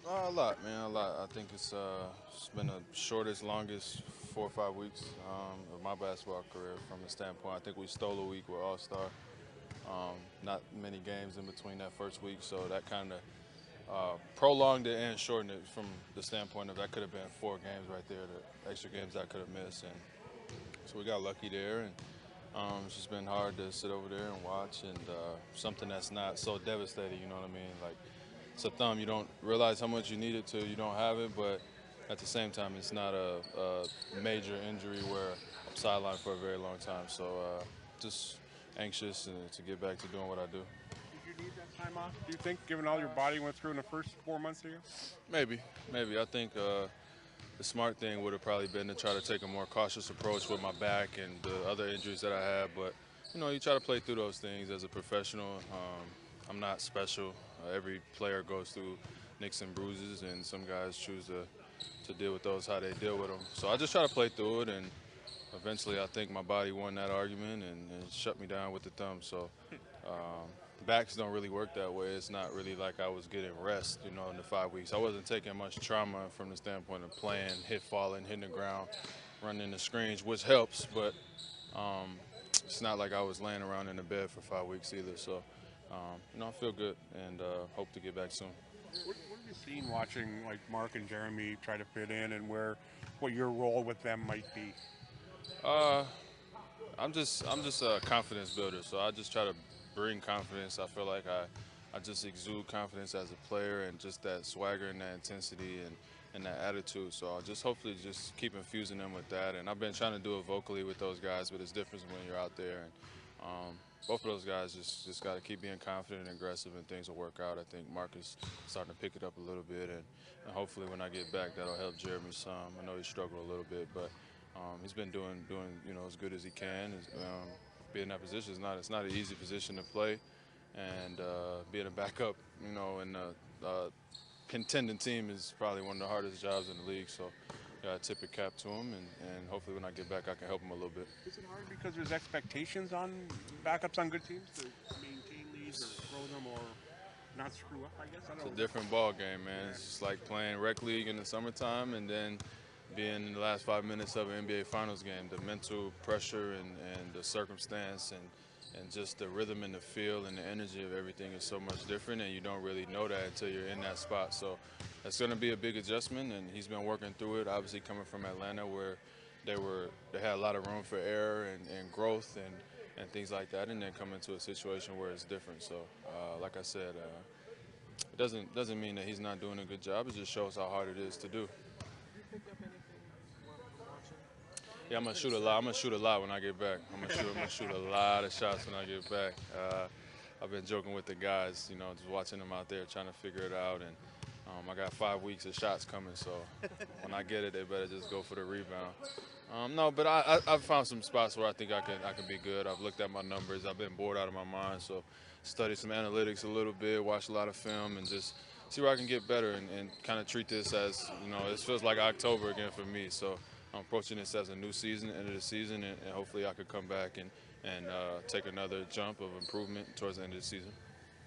A lot, man, a lot. I think it's been the shortest, longest 4 or 5 weeks of my basketball career from the standpoint. I think we stole a week with All-Star. Not many games in between that first week, so that kind of prolonged it and shortened it from the standpoint of that could have been 4 games right there, the extra games I could have missed. And so we got lucky there, and it's just been hard to sit over there and watch, and something that's not so devastating, you know what I mean? Like, it's a thumb. You don't realize how much you need it till you don't have it, but at the same time, it's not a major injury where I'm sidelined for a very long time. So just anxious to get back to doing what I do. Did you need that time off, do you think, given all your body went through in the first 4 months here? Maybe, maybe. I think the smart thing would have probably been to try to take a more cautious approach with my back and the other injuries that I had. But, you try to play through those things as a professional. I'm not special. Every player goes through nicks and bruises, and some guys choose to deal with those how they deal with them. So I just try to play through it, and eventually I think my body won that argument and shut me down with the thumb. So backs don't really work that way. It's not really like I was getting rest, in the 5 weeks. I wasn't taking much trauma from the standpoint of playing, falling, hitting the ground, running the screens, which helps, but it's not like I was laying around in the bed for 5 weeks either. So, I feel good and hope to get back soon. What have you seen watching like Mark and Jeremy try to fit in, and what your role with them might be? Uh, I'm just a confidence builder, so I just try to bring confidence. I feel like I just exude confidence as a player and just that swagger and that intensity and that attitude. So I'll just hopefully just keep infusing them with that. And I've been trying to do it vocally with those guys, but it's different when you're out there. And both of those guys just got to keep being confident and aggressive, and things will work out. I think Mark is starting to pick it up a little bit, and hopefully when I get back, that'll help Jeremy some. I know he struggled a little bit, but he's been doing as good as he can. Being in that position is not it's not an easy position to play, and being a backup, in a contending team is probably one of the hardest jobs in the league. So I tip a cap to him, and hopefully when I get back, I can help him a little bit. Is it hard because there's expectations on backups on good teams to maintain leads or throw them or not screw up? I guess I don't It's know. a different ball game, man. It's just like playing rec league in the summertime and then being in the last 5 minutes of an NBA Finals game. The mental pressure and the circumstance and just the rhythm and the feel and the energy of everything is so much different, and you don't really know that until you're in that spot. So it's going to be a big adjustment, and he's been working through it. Obviously, coming from Atlanta, where they had a lot of room for error and growth and things like that, and then coming to a situation where it's different. So, like I said, it doesn't mean that he's not doing a good job. It just shows how hard it is to do. Yeah, I'm gonna shoot a lot. I'm gonna shoot a lot when I get back. I'm gonna shoot a lot of shots when I get back. I've been joking with the guys, just watching them out there trying to figure it out, and I got 5 weeks of shots coming. So when I get it, they better just go for the rebound. No, but I've found some spots where I think I can be good. I've looked at my numbers. I've been bored out of my mind, so studied some analytics a little bit, watched a lot of film, and just see where I can get better and kind of treat this as, it feels like October again for me. So I'm approaching this as a new season, end of the season, and hopefully I could come back and take another jump of improvement towards the end of the season.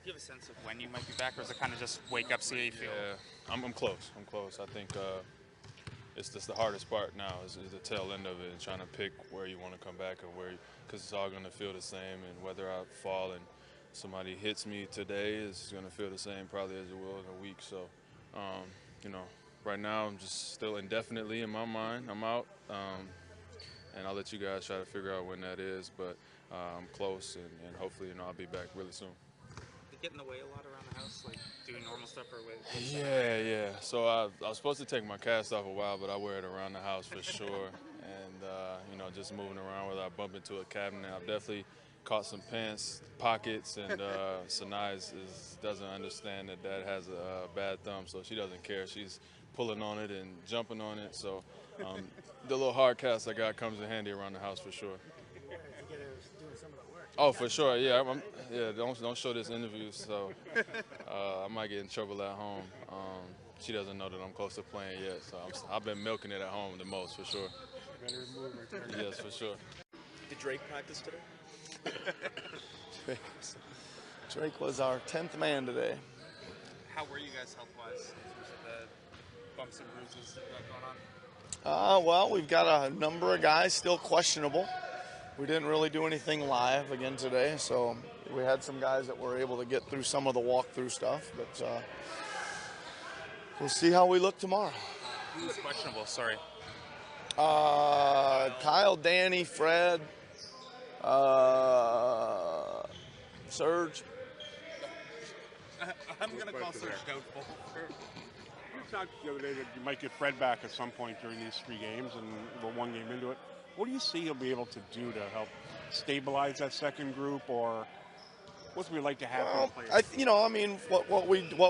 Do you have a sense of when you might be back, or is it kind of just wake up, see how you feel? Yeah, I'm close. I'm close. I think it's just the hardest part now is the tail end of it, and trying to pick where you want to come back or because it's all going to feel the same, and whether I fall and somebody hits me today is going to feel the same probably as it will in a week. So, right now I'm just still indefinitely in my mind. I'm out, and I'll let you guys try to figure out when that is, but I'm close, and hopefully, I'll be back really soon. Get in the way a lot around the house, like doing normal stuff or with? Yeah. So I was supposed to take my cast off a while, but I wear it around the house for sure. And just moving around, whether I bump into a cabinet, I've definitely caught some pants pockets, and Sanai doesn't understand that has a bad thumb, so she doesn't care. She's pulling on it and jumping on it. So the little hard cast I got comes in handy around the house for sure. Oh, for sure, yeah. Don't show this interview, so I might get in trouble at home. She doesn't know that I'm close to playing yet, so I've been milking it at home the most, for sure. Yes, for sure. Did Drake practice today? Drake was our 10th man today. How were you guys health-wise? bumps and bruises you got going on? Well, we've got a number of guys still questionable. We didn't really do anything live again today, so we had some guys that were able to get through some of the walkthrough stuff, but we'll see how we look tomorrow. Who's questionable? Sorry. Kyle, Danny, Fred, Serge. I'm going to call Serge doubtful. You talked the other day that you might get Fred back at some point during these 3 games, and we're 1 game into it. What do you see he'll be able to do to help stabilize that second group, or what's it like to have him play?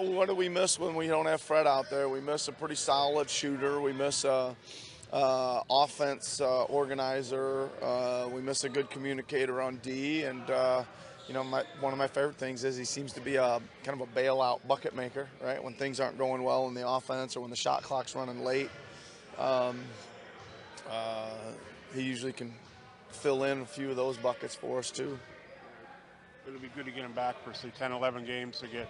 What do we miss when we don't have Fred out there? We miss a pretty solid shooter. We miss a offense organizer. We miss a good communicator on D, and one of my favorite things is he seems to be a kind of a bailout bucket maker, right? When things aren't going well in the offense or when the shot clock's running late, he usually can fill in a few of those buckets for us too. It'll be good to get him back for, say, 10, 11 games to get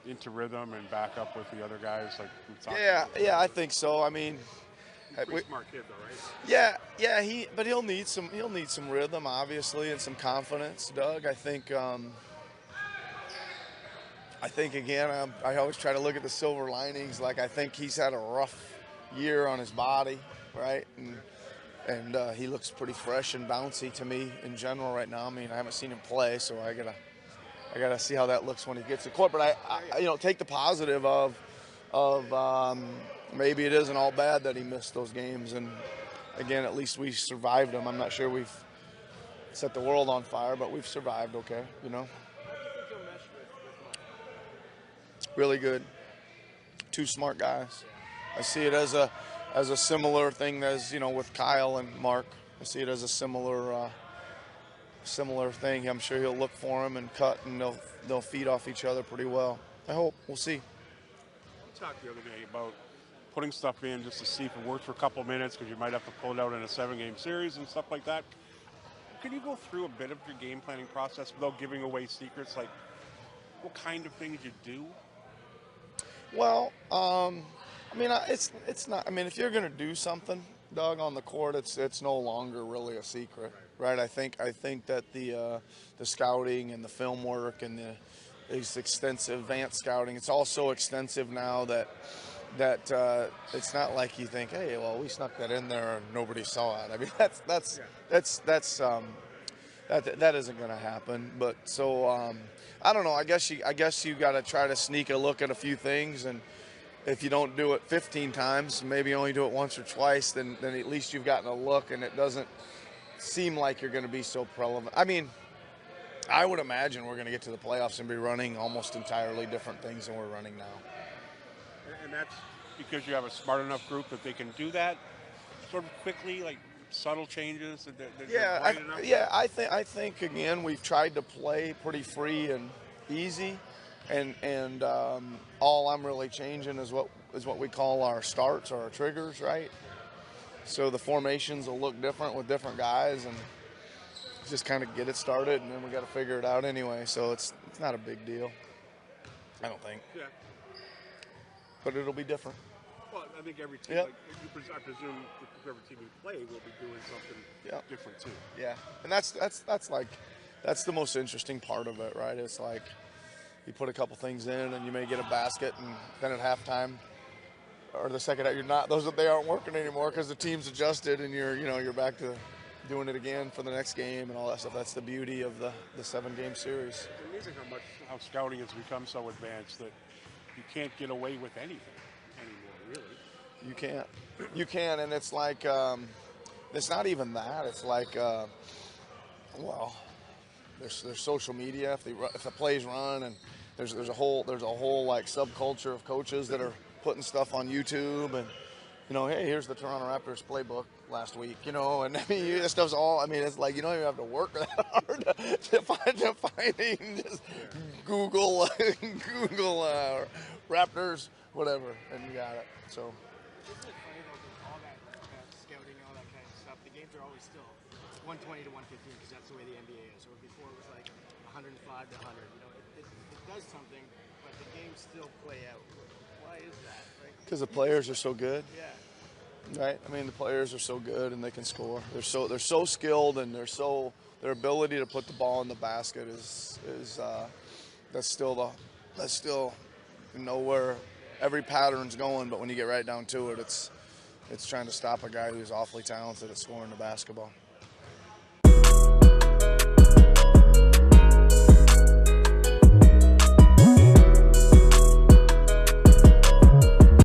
into rhythm and back up with the other guys like we talked about. Yeah, I think so. I mean, He's a pretty smart kid, though, right? Yeah. But he'll need some rhythm, obviously, and some confidence. Doug, I think again, I always try to look at the silver linings. Like, I think he's had a rough year on his body, right? And he looks pretty fresh and bouncy to me in general right now. I mean, I haven't seen him play, so I gotta see how that looks when he gets to court. But I take the positive of maybe it isn't all bad that he missed those games. And again, at least we survived them. I'm not sure we've set the world on fire, but we've survived okay, Really good. 2 smart guys. I see it as a similar thing as, with Kyle and Mark. I see it as a similar thing. I'm sure he'll look for him and cut, and they'll feed off each other pretty well. I hope. We'll see. You talked the other day about putting stuff in just to see if it works for a couple of minutes because you might have to pull it out in a 7-game series and stuff like that. Can you go through a bit of your game planning process without giving away secrets, like what kind of things you do? Well, it's not. I mean, if you're going to do something, Doug, on the court, it's no longer really a secret, right? I think that the scouting and the film work and is extensive, advanced scouting. It's all so extensive now that it's not like you think, hey, well, we snuck that in there and nobody saw it. I mean, that isn't going to happen. But so I don't know. I guess you got to try to sneak a look at a few things, and if you don't do it 15 times, maybe only do it once or twice, then at least you've gotten a look, and it doesn't seem like you're going to be so relevant. I mean, I would imagine we're going to get to the playoffs and be running almost entirely different things than we're running now. And that's because you have a smart enough group that they can do that sort of quickly, like subtle changes. I think again we've tried to play pretty free and easy, and all I'm really changing is what we call our starts or our triggers, right? So the formations will look different with different guys, and just kind of get it started, and then we got to figure it out anyway. So it's not a big deal, I don't think. Yeah. But it'll be different. Well, I think every team, Yep. I presume every team we play will be doing something different too. Yeah, and that's the most interesting part of it, right? It's like you put a couple things in, and you may get a basket, and then at halftime or the second half, they aren't working anymore because the team's adjusted, and you're back to doing it again for the next game and all that stuff. That's the beauty of the 7-game series. It's amazing how scouting has become so advanced that you can't get away with anything anymore, really. You can't, and it's like it's not even that. It's like there's social media if the plays run, and there's a whole like subculture of coaches that are putting stuff on YouTube, and hey, here's the Toronto Raptors playbook last week, and I mean, this stuff's all, I mean, it's like, you don't even have to work that hard to find just Google Raptors, whatever, and you got it, so. Isn't it funny though, that all that scouting, all that kind of stuff, the games are always still 120 to 115 because that's the way the NBA is, or before it was like 105 to 100, it does something, but the games still play out. Why is that? Like, Because the players are so good. yeah. Right. I mean, the players are so good and they can score. They're so skilled and their ability to put the ball in the basket is that's still you know where every pattern's going. But when you get right down to it, it's trying to stop a guy who's awfully talented at scoring the basketball.